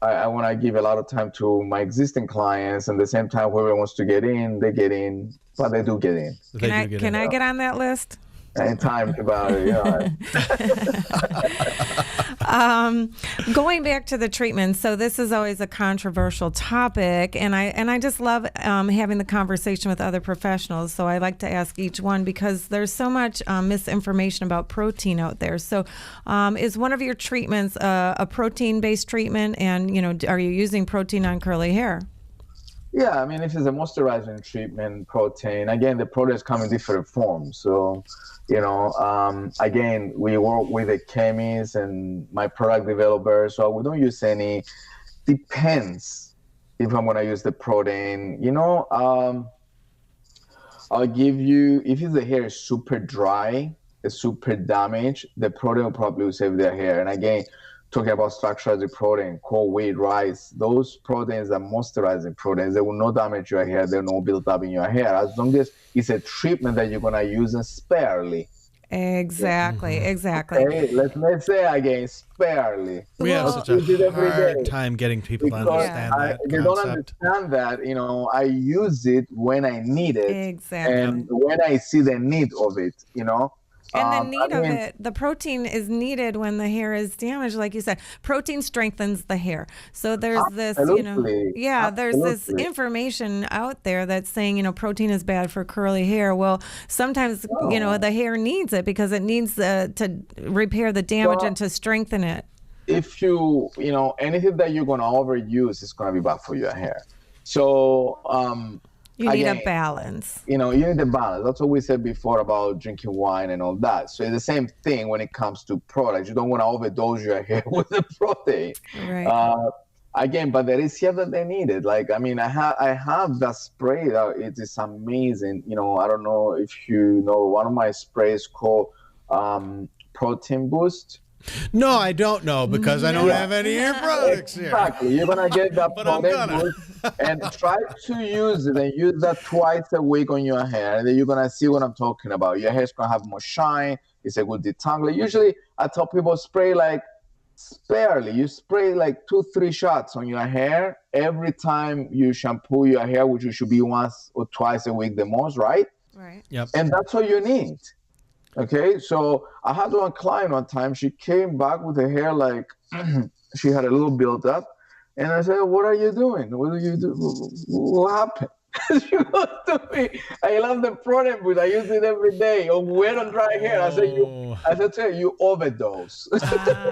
I want to give a lot of time to my existing clients, and at the same time, whoever wants to get in, they get in, but they do get in. Can I get on that list? Anytime about it, Going back to the treatment, so this is always a controversial topic, and I just love having the conversation with other professionals. So I like to ask each one because there's so much misinformation about protein out there. So is one of your treatments a protein-based treatment, and are you using protein on curly hair? Yeah, I mean, if it's a moisturizing treatment, protein, again, the proteins come in different forms. So, again, we work with the chemists and my product developers. So we don't use any, depends if I'm going to use the protein. I'll give you, if the hair is super dry, it's super damaged, the protein will probably save their hair. And again, talking about structural protein, whole wheat, rice, those proteins are moisturizing proteins. They will not damage your hair. They will not build up in your hair as long as it's a treatment that you're going to use sparingly. Exactly. Okay, let's say again, sparingly. We have such a hard time getting people to understand that They don't understand that, I use it when I need it. Exactly. And when I see the need of it, And the protein is needed when the hair is damaged, like you said. Protein strengthens the hair. So there's this, there's this information out there that's saying, protein is bad for curly hair. Well, sometimes, the hair needs it because it needs to repair the damage and to strengthen it. If you, anything that you're going to overuse is going to be bad for your hair. So, you need a balance. You need a balance. That's what we said before about drinking wine and all that. So it's the same thing when it comes to products. You don't want to overdose your hair with the protein. Right. again, but there is here that they need it. Like, I mean, I have that spray that it is amazing. You know, I don't know if you know, one of my sprays called Protein Boost. No, I don't know because I don't have any hair products here. Exactly. You're gonna get that But I'm Protein gonna. Boost and try to use it and use that twice a week on your hair, and then you're gonna see what I'm talking about. Your hair's gonna have more shine. It's a good detangler. Usually, I tell people spray like sparingly. You spray like 2-3 shots on your hair every time you shampoo your hair, which should be once or twice a week the most, right? Right. Yep. And that's all you need. Okay, so I had one client one time. She came back with her hair like she had a little build up, and I said, "What are you doing? What do you do? What happened?" She goes to me, "I love the product, but I use it every day on wet and dry hair." I said, to her, "You overdose."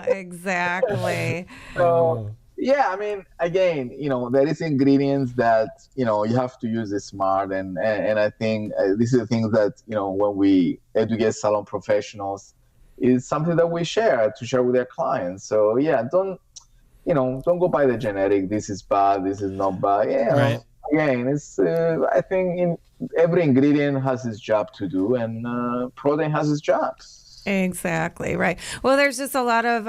Exactly. So yeah, I mean, again, you know, there is ingredients that, you know, you have to use it smart, and I think this is the thing that, you know, when we educate salon professionals, is something that we share with their clients. So yeah, don't go by the generic. This is bad. This is not bad. Yeah. Right. Again, it's I think in every ingredient has its job to do, and protein has its job. Exactly, right. Well, there's just a lot of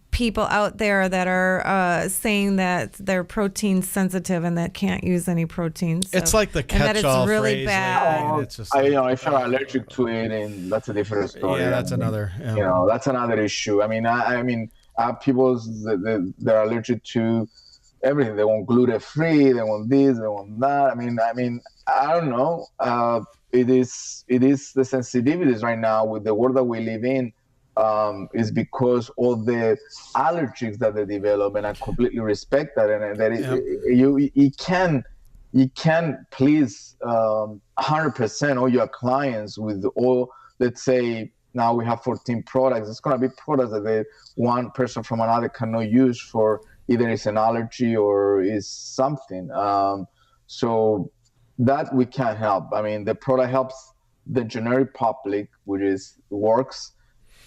people out there that are saying that they're protein sensitive and that can't use any protein. So, It's like the catch-all and that it's really phrase bad. lately, and it's just You know, if you're allergic to it, and that's a different story. yeah, that's I mean, another. Yeah. You know, that's another issue. I mean, people that are allergic to everything. They want gluten-free. They want this. They want that. I mean, I don't know. It is the sensitivities right now with the world that we live in. Is because all the allergies that they develop, and I completely respect that. And that you can please 100% all your clients with all. Let's say now we have 14 products. It's gonna be products that one person from another cannot use for either it's an allergy or is something. So that we can't help. I mean, the product helps the generic public, which works.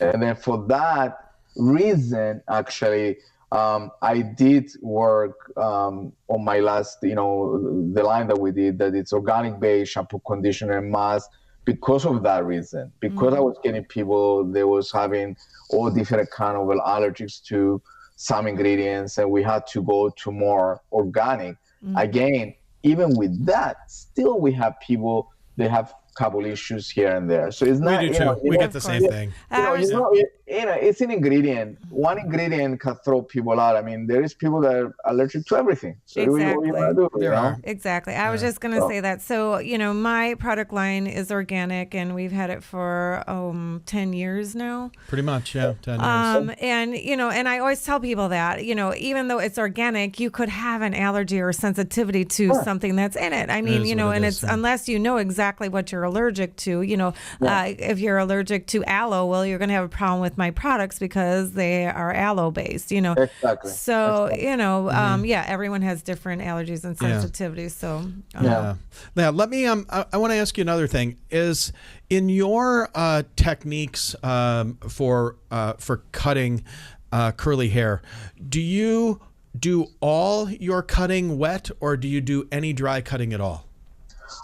And then for that reason, actually, I did work on my last, the line that we did, that it's organic based shampoo, conditioner, and mask, because of that reason. Because I was getting people, they was having all different kind of allergies to some ingredients, and we had to go to more organic. Again, even with that, still we have people, they have couple issues here and there. So it's not. We do too. We get the same thing. It's an ingredient. One ingredient can throw people out. I mean, there is people that are allergic to everything. So Exactly. what you want to do? There are. Exactly. I was just going to say that. So, my product line is organic, and we've had it for 10 years now. Pretty much, yeah. 10 years. And I always tell people that, even though it's organic, you could have an allergy or sensitivity to something that's in it. I mean, and it's unless you know exactly what you're allergic to, if you're allergic to aloe, well, you're going to have a problem with my products because they are aloe based, Exactly. So, everyone has different allergies and sensitivities. So, Now, let me, I want to ask you another thing. Is in your techniques for cutting curly hair, do you do all your cutting wet, or do you do any dry cutting at all?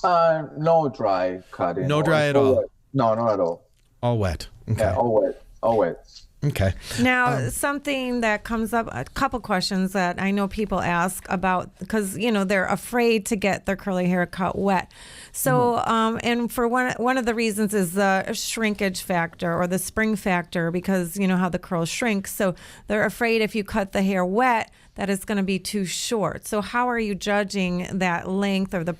No dry cutting. No dry at all? Wet. No, not at all. All wet. Okay. Yeah, all wet. Okay. Now, something that comes up, a couple questions that I know people ask about, because, they're afraid to get their curly hair cut wet. So, and for one of the reasons is the shrinkage factor or the spring factor, because how the curls shrink. So they're afraid if you cut the hair wet, that it's going to be too short. So how are you judging that length, or the,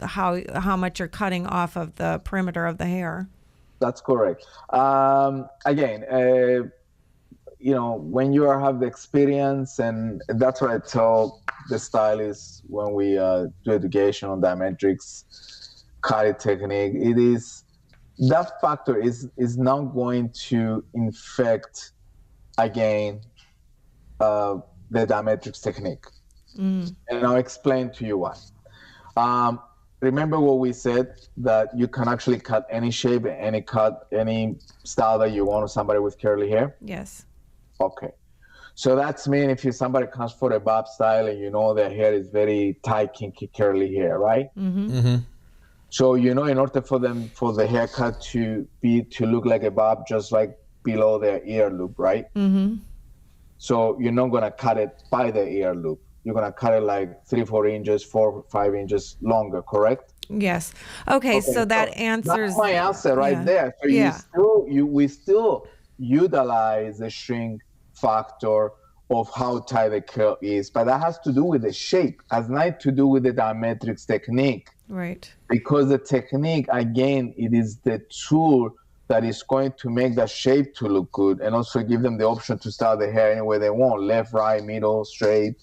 how much you're cutting off of the perimeter of the hair? That's correct. Again, when you have the experience, and that's what I tell the stylists when we do education on Diametric's cutting technique, it is that factor is not going to infect again the Diametric's technique. And I'll explain to you why. Remember what we said, that you can actually cut any shape, any style that you want of somebody with curly hair? Yes. Okay. So that's mean if somebody comes for a bob style and their hair is very tight, kinky, curly hair, right? So in order for the haircut to look like a bob, just like below their ear loop, right? So you're not gonna cut it by the ear loop. You're gonna cut it like 3-4 inches, 4-5 inches longer, correct? Yes. Okay, so that answers. That's my answer right there. So we still utilize the shrink factor of how tight the curl is, but that has to do with the shape. Has nothing to do with the diametrics technique. Right. Because the technique, again, it is the tool that is going to make the shape to look good, and also give them the option to style the hair any way they want, left, right, middle, straight,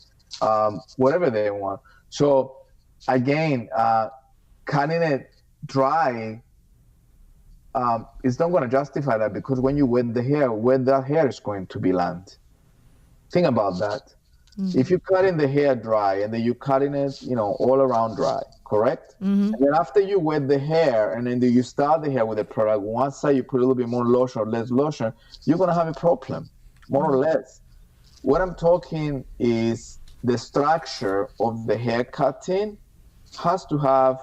whatever they want. So again, cutting it dry is not going to justify that, because when you wet the hair, where that hair is going to be land. Think about that. If you cut in the hair dry and then you cutting it, all around dry, correct? And then after you wet the hair and then you start the hair with a product, once you put a little bit more lotion or less lotion, you're going to have a problem, more or less. What I'm talking is the structure of the hair cutting has to have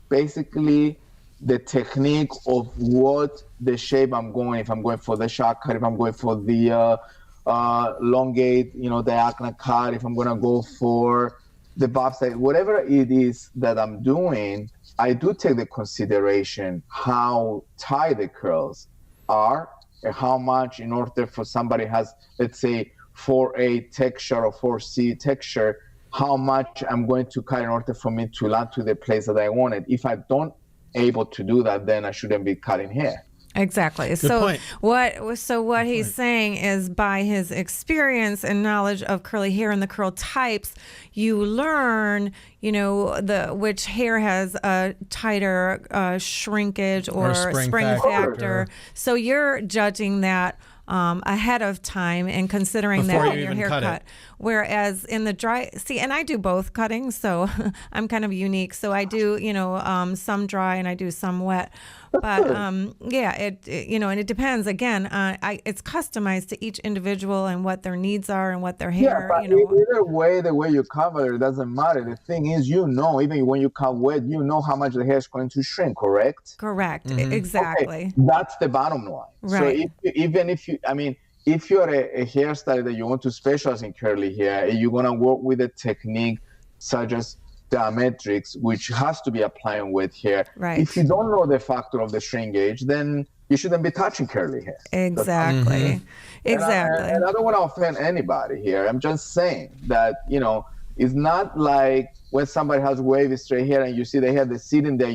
basically the technique of what the shape I'm going, if I'm going for the shot cut, if I'm going for the elongate, diagonal cut, if I'm going to go for the bob style, whatever it is that I'm doing, I do take the consideration how tight the curls are and how much, in order for somebody has, let's say, 4A texture or 4C texture, how much I'm going to cut in order for me to land to the place that I want it. If I don't able to do that, then I shouldn't be cutting hair. Exactly. Good point. What he's saying is, by his experience and knowledge of curly hair and the curl types, you learn, which hair has a tighter shrinkage or spring factor. So you're judging that ahead of time and considering Before that you in your even cut haircut. it. Whereas in the dry, and I do both cutting, so I'm kind of unique. So I do, some dry and I do some wet. But and it depends. Again, it's customized to each individual and what their needs are and what their hair. Yeah, but either way, the way you cover it doesn't matter. The thing is, even when you cut wet, how much the hair is going to shrink. Correct. Correct. Exactly. Okay. That's the bottom line. Right. So if you're a hairstylist that you want to specialize in curly hair, you're gonna work with a technique such as Diametrics, which has to be applying with hair. Right. If you don't know the factor of the shrinkage, then you shouldn't be touching curly hair. Exactly. Exactly. And I don't want to offend anybody here. I'm just saying that, it's not like when somebody has wavy straight hair and you see the hair that's sitting there,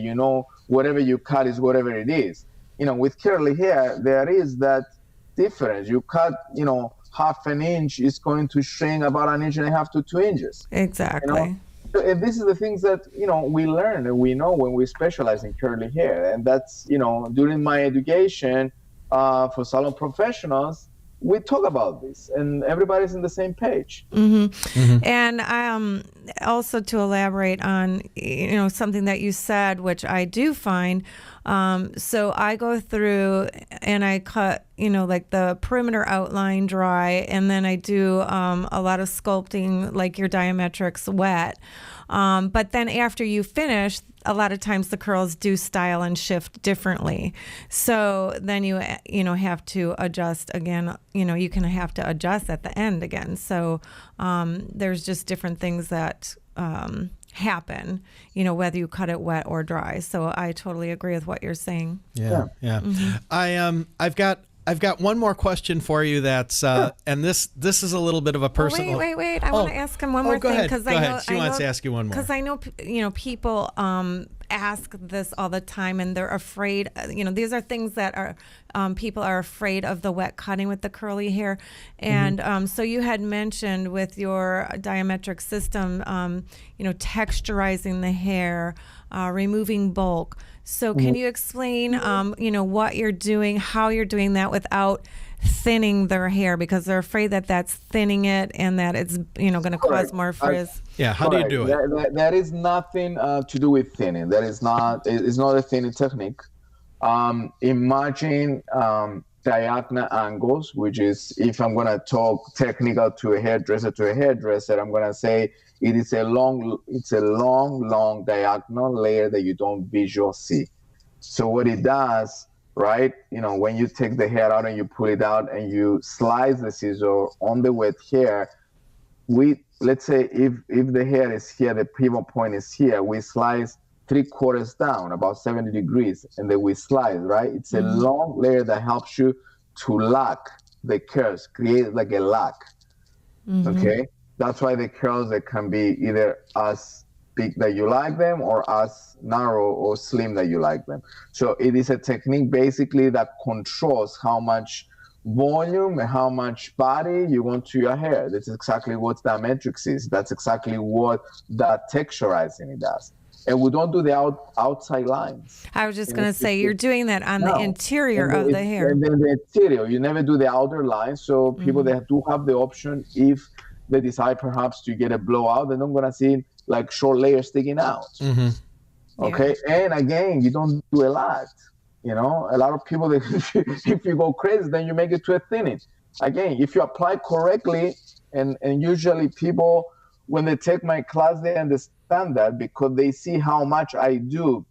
whatever you cut is whatever it is. With curly hair, there is that difference. You cut, half an inch, is going to shrink about 1.5 inches to 2 inches. Exactly. And this is the things that we learn and we know when we specialize in curly hair. And that's during my education for salon professionals, we talk about this and everybody's on the same page. And also to elaborate on something that you said, which I do find, so I go through and I cut like the perimeter outline dry, and then I do a lot of sculpting, like your Diametrics wet, but then after you finish, a lot of times the curls do style and shift differently. So then you have to adjust again. You can have to adjust at the end again. So there's just different things that happen, whether you cut it wet or dry. So I totally agree with what you're saying. Yeah. I've got one more question for you. That's and this is a little bit of a personal. Wait! I want to ask him one more thing, because I know she wants to ask you one more. Because I know people ask this all the time, and they're afraid. These are things that are people are afraid of, the wet cutting with the curly hair, and so you had mentioned with your Diametric system, texturizing the hair, removing bulk. So can you explain, what you're doing, how you're doing that without thinning their hair, because they're afraid that that's thinning it and that it's, going to cause more frizz. How do you do it? That is nothing to do with thinning. It's not a thinning technique. Imagine diagonal angles, which is, if I'm going to talk technical to a hairdresser, I'm going to say it is a long diagonal layer that you don't visually see. So what it does, right, when you take the hair out and you pull it out and you slice the scissor on the wet hair, let's say if the hair is here, the pivot point is here, we slice 3/4 down, about 70 degrees, and then we slice, right? It's a long layer that helps you to lock the curls, create like a lock. Okay? That's why the curls, they can be either as big that you like them or as narrow or slim that you like them. So it is a technique basically that controls how much volume and how much body you want to your hair. That's exactly what Diametric is. That's exactly what that texturizing it does. And we don't do the outside lines. I was just going to say, you're doing that on the interior of the hair. And then the interior, you never do the outer lines. So people that do have the option, if they decide perhaps to get a blowout, they're not going to see like short layers sticking out. Okay. Yeah. And again, you don't do a lot. A lot of people, if you go crazy, then you make it to a thinning. Again, if you apply correctly, and usually people, when they take my class, they understand that because they see how much I do.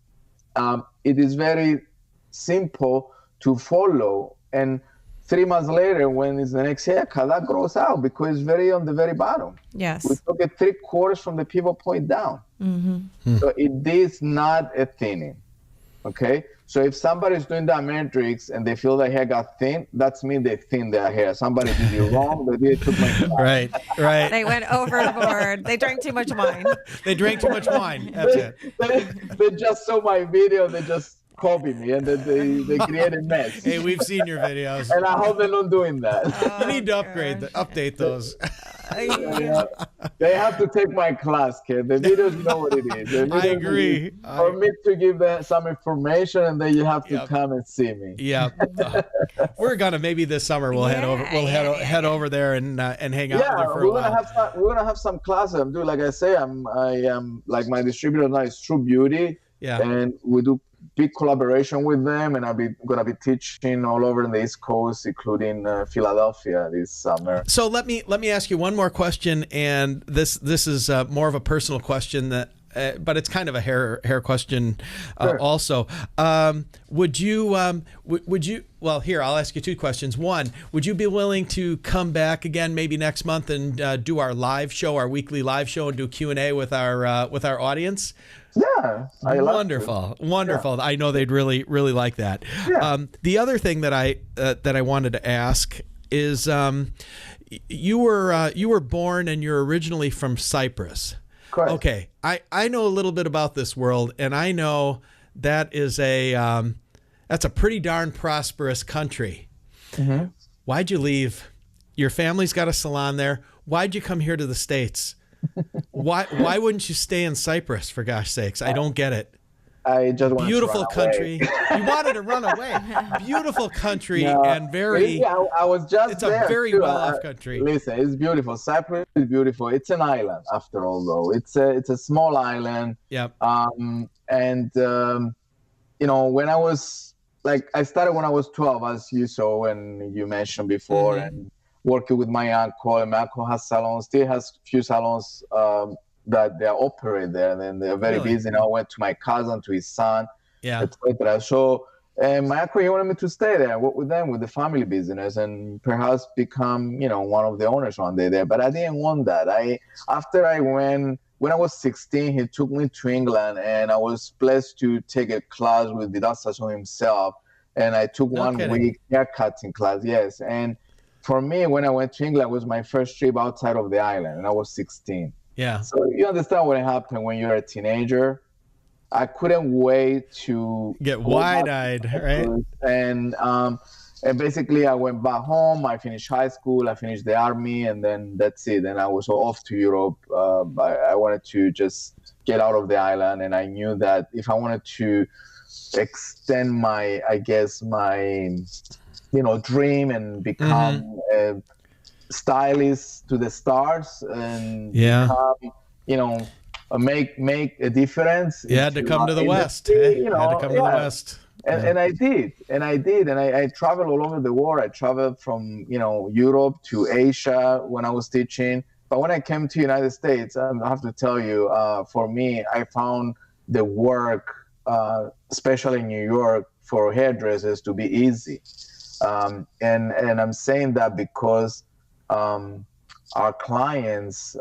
It is very simple to follow. And 3 months later, when it's the next haircut, that grows out because it's very on the very bottom. Yes. We took it 3/4 from the pivot point down. So it is not a thinning. Okay. So if somebody's doing Diametrics and they feel their hair got thin, that's mean they thinned their hair. Somebody did it wrong. They took my class. Right. They went overboard. They drank too much wine. They drank too much wine. That's it. They just saw my video. They just copied me and they create a mess. Hey, we've seen your videos. And I hope they're not doing that. You need to update those. They have to take my class, kid. The videos, you know what it is. I agree. For me to give them some information, and then you have to come and see me. Yeah, we're gonna maybe this summer we'll head over. We'll head over there and hang out with you for a while. We're gonna have some classes. I'm doing, like I say, I am like my distributor now is True Beauty. Yeah, and we do big collaboration with them, and I'm gonna be teaching all over the East Coast, including Philadelphia this summer. So let me ask you one more question, and this is more of a personal question that, but it's kind of a hair question also. Would you? Well, here I'll ask you two questions. One, would you be willing to come back again maybe next month and do our live show, our weekly live show, and do Q&A with our audience? Yeah, wonderful. Yeah. I know they'd really like that. Yeah. The other thing that I wanted to ask is, you were born and you're originally from Cyprus. Correct. Okay, I know a little bit about this world, and I know that is that's a pretty darn prosperous country. Mm-hmm. Why'd you leave? Your family's got a salon there. Why'd you come here to the States? Why wouldn't you stay in Cyprus, for gosh sakes? I don't get it. I just wanted beautiful to run country. Away. You wanted to run away. Beautiful country and very. Yeah, I was just. It's there a very too. well-off country. Listen, it's beautiful. Cyprus is beautiful. It's an island, after all, though. It's a small island. Yep. When I was I started when I was 12, as you saw and you mentioned before, and working with my uncle. And my uncle has salons, still has few salons that they operate there, and then they're very busy. And I went to my cousin, to his son, etc. So my uncle, he wanted me to stay there, work with them, with the family business, and perhaps become, one of the owners one day there. But I didn't want that. When I was 16, he took me to England, and I was blessed to take a class with Ave Salon himself. And I took 1 week haircutting class, yes. And for me, when I went to England, it was my first trip outside of the island, and I was 16. Yeah. So you understand what happened when you're a teenager. I couldn't wait to get wide-eyed, right? And basically, I went back home. I finished high school. I finished the army, and then that's it. And I was off to Europe. I wanted to just get out of the island, and I knew that if I wanted to extend my dream and become a stylist to the stars and become, make a difference. You had to come to the West. You had to come to the West. And I did, and I traveled all over the world. I traveled from Europe to Asia when I was teaching. But when I came to United States, I have to tell you, for me, I found the work, especially in New York, for hairdressers to be easy. And I'm saying that because our clients,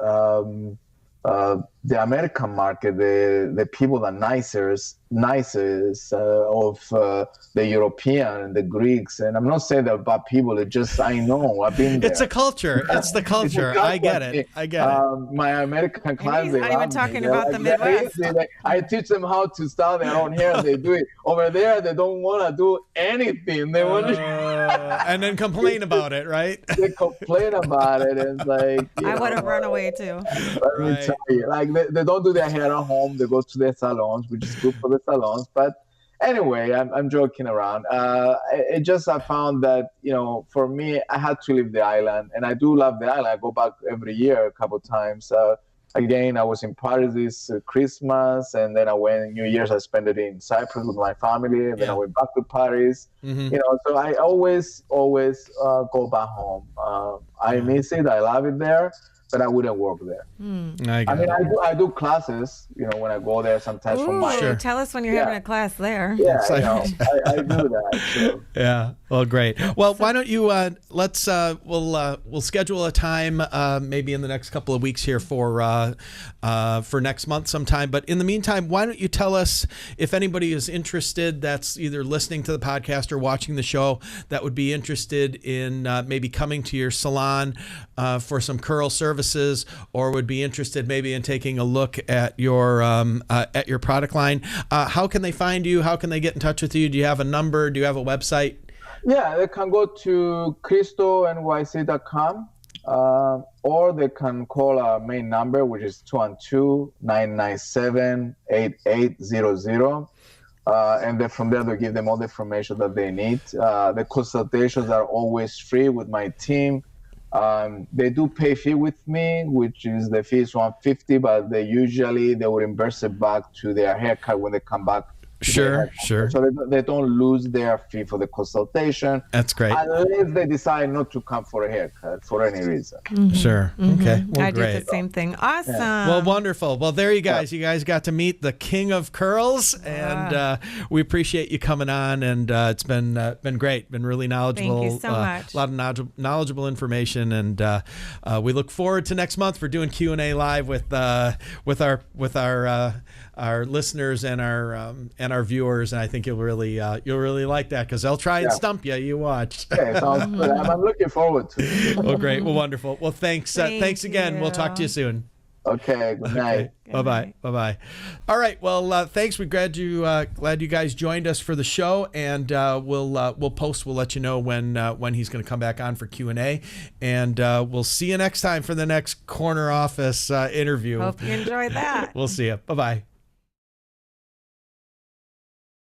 the American market, the people that nicest of the European and the Greeks, and I'm not saying that about people. It's just I know I've been there. It's a culture. It's the culture. I get it. My American clients. He's not even talking about the Midwest. I teach them how to style their own hair. They do it over there. They don't want to do anything. They want and then complain about it, right? They complain about it, and like I would have run away too. Let me tell you, like they don't do their hair at home. They go to their salons, which is good for the salons. But anyway, I'm joking around. I found that for me, I had to leave the island, and I do love the island. I go back every year a couple times. Again, I was in Paris this Christmas, and then I went New Year's. I spent it in Cyprus with my family, and then I went back to Paris. So I always go back home. I miss it. I love it there. But I wouldn't work there. I do classes, when I go there sometimes for my. Sure. Tell us when you're having a class there. Yeah, I do that. So. Yeah. Well, great. Well, why don't you let's we'll schedule a time maybe in the next couple of weeks here for next month sometime. But in the meantime, why don't you tell us if anybody is interested that's either listening to the podcast or watching the show that would be interested in maybe coming to your salon for some curl services, or would be interested maybe in taking a look at your product line. How can they find you? How can they get in touch with you? Do you have a number? Do you have a website? Yeah, they can go to CurlistoNYC.com, or they can call our main number, which is 212-997-8800. And then from there, they'll give them all the information that they need. The consultations are always free with my team. They do pay fee with me, which is the fee is $150, but they will reimburse it back to their haircut when they come back. Sure. So they don't lose their fee for the consultation. That's great. Unless they decide not to come for a haircut for any reason. Sure. Okay. Well, I great. do the same thing. Awesome. Well, wonderful. Well, there you guys. You guys got to meet the king of curls, and we appreciate you coming on. And it's been great. Been really knowledgeable. Thank you so much. A lot of knowledgeable information, and we look forward to next month for doing Q&A live with our listeners and our viewers, and I think you'll really like that because they'll try and stump you. You watch. Okay, sounds good. I'm looking forward to it. Well, great. Well, wonderful. Well, thanks again. you. We'll talk to you soon. Okay. Good night. Bye bye. All right. Well, thanks. We're glad you guys joined us for the show, and we'll post. We'll let you know when he's going to come back on for Q&A, and we'll see you next time for the next corner office interview. Hope you enjoyed that. We'll see you. Bye bye.